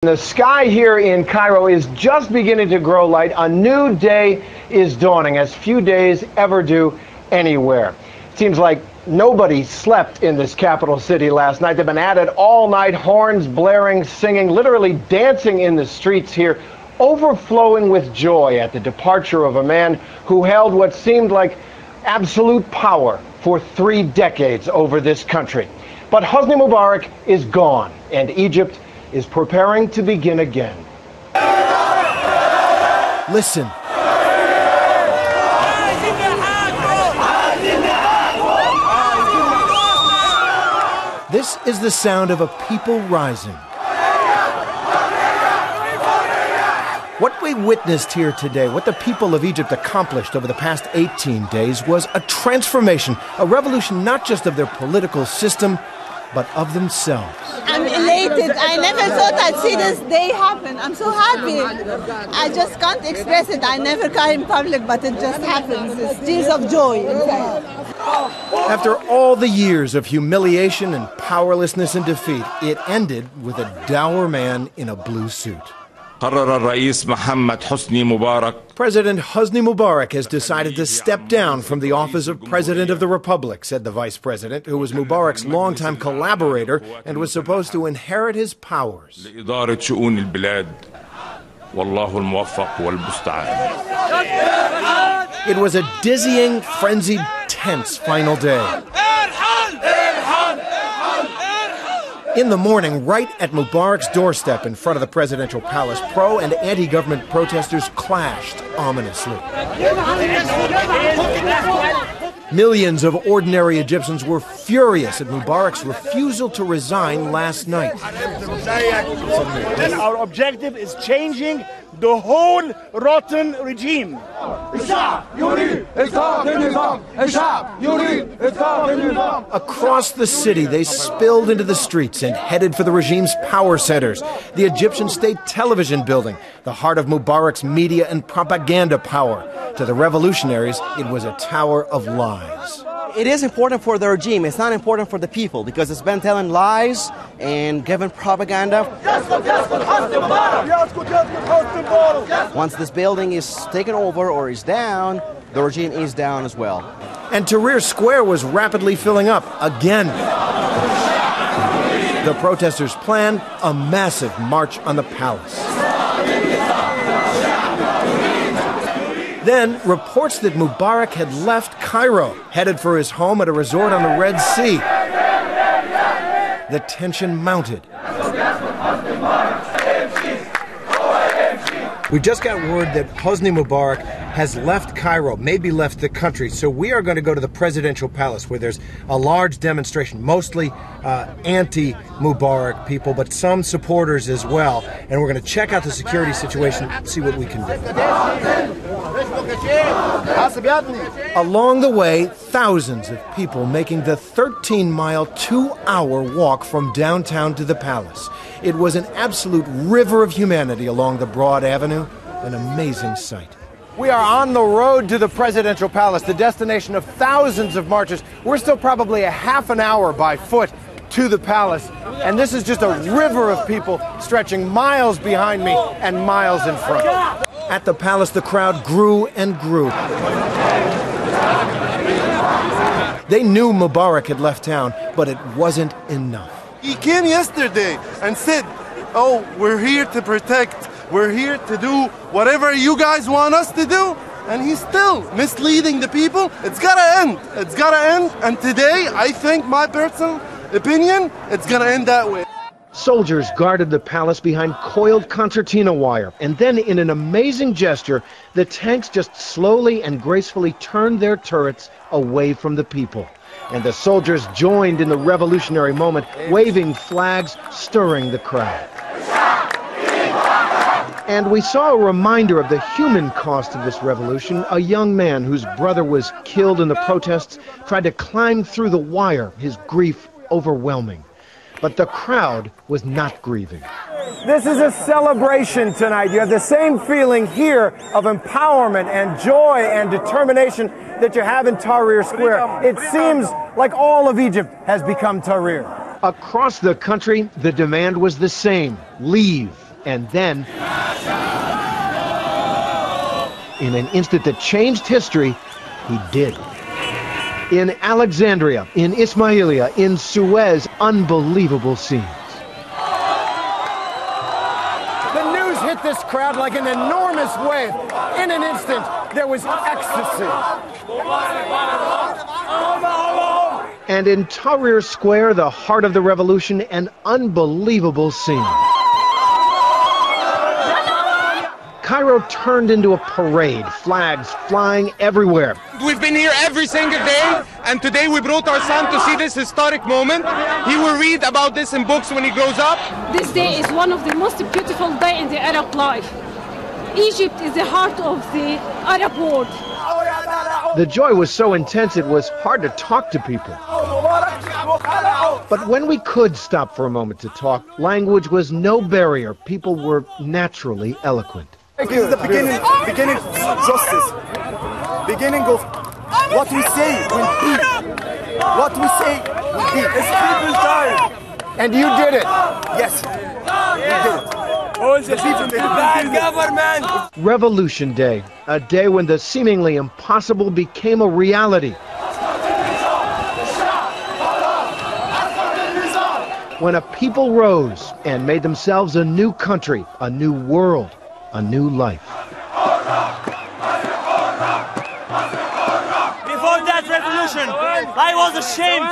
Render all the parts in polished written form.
The sky here in Cairo is just beginning to grow light. A new day is dawning, as few days ever do anywhere. It seems like nobody slept in this capital city last night. They've been at it all night, horns blaring, singing, literally dancing in the streets here, overflowing with joy at the departure of a man who held what seemed like absolute power for 3 decades over this country. But Hosni Mubarak is gone, and Egypt is preparing to begin again. Listen. This is the sound of a people rising. What we witnessed here today, what the people of Egypt accomplished over the past 18 days, was a transformation, a revolution not just of their political system, but of themselves. I'm elated. I never thought I'd see this day happen. I'm so happy. I just can't express it. I never cry in public, but it just happens. It's tears of joy inside. After all the years of humiliation and powerlessness and defeat, it ended with a dour man in a blue suit. President Hosni Mubarak has decided to step down from the office of President of the Republic, said the Vice President, who was Mubarak's longtime collaborator and was supposed to inherit his powers. It was a dizzying, frenzied, tense final day. In the morning, right at Mubarak's doorstep in front of the presidential palace, pro- and anti-government protesters clashed ominously. Millions of ordinary Egyptians were furious at Mubarak's refusal to resign last night. Our objective is changing the whole rotten regime. Across the city, they spilled into the streets and headed for the regime's power centers, the Egyptian state television building, the heart of Mubarak's media and propaganda power. To the revolutionaries, it was a tower of lies. It is important for the regime. It's not important for the people because it's been telling lies and giving propaganda. Once this building is taken over or is down, the regime is down as well. And Tahrir Square was rapidly filling up again. The protesters planned a massive march on the palace. Then, reports that Mubarak had left Cairo, headed for his home at a resort on the Red Sea. The tension mounted. We just got word that Hosni Mubarak has left Cairo, maybe left the country, so we are going to go to the presidential palace where there's a large demonstration, mostly anti-Mubarak people, but some supporters as well, and we're going to check out the security situation, see what we can do. Along the way, thousands of people making the 13-mile, 2-hour walk from downtown to the palace. It was an absolute river of humanity along the broad avenue, an amazing sight. We are on the road to the presidential palace, the destination of thousands of marchers. We're still probably a half an hour by foot to the palace, and this is just a river of people stretching miles behind me and miles in front. At the palace, the crowd grew and grew. They knew Mubarak had left town, but it wasn't enough. He came yesterday and said, "Oh, we're here to protect. We're here to do whatever you guys want us to do." And he's still misleading the people. It's gotta end. It's gotta end. And today, I think, my personal opinion, it's gonna end that way. Soldiers guarded the palace behind coiled concertina wire, and then in an amazing gesture, the tanks just slowly and gracefully turned their turrets away from the people. And the soldiers joined in the revolutionary moment, waving flags, stirring the crowd. And we saw a reminder of the human cost of this revolution. A young man whose brother was killed in the protests tried to climb through the wire, his grief overwhelming. But the crowd was not grieving. This is a celebration tonight. You have the same feeling here of empowerment and joy and determination that you have in Tahrir Square. It seems like all of Egypt has become Tahrir. Across the country, the demand was the same: leave. And then, in an instant that changed history, he did. In Alexandria, in Ismailia, in Suez, unbelievable scenes. The news hit this crowd like an enormous wave. In an instant, there was ecstasy. And in Tahrir Square, the heart of the revolution, an unbelievable scene. Cairo turned into a parade, flags flying everywhere. We've been here every single day, and today we brought our son to see this historic moment. He will read about this in books when he grows up. This day is one of the most beautiful days in the Arab life. Egypt is the heart of the Arab world. The joy was so intense it was hard to talk to people. But when we could stop for a moment to talk, language was no barrier. People were naturally eloquent. This is the beginning of justice. Beginning of what we say will be. What we say will be. It's people's time. And you did it. Yes, we did it. The people did it. Revolution Day, a day when the seemingly impossible became a reality. When a people rose and made themselves a new country, a new world, a new life. Before that revolution, I was ashamed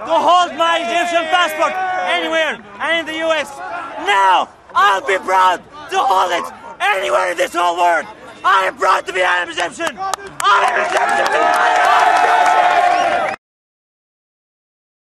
to hold my Egyptian passport anywhere and in the US. Now, I'll be proud to hold it anywhere in this whole world. I am proud to be an Egyptian. I am Egyptian.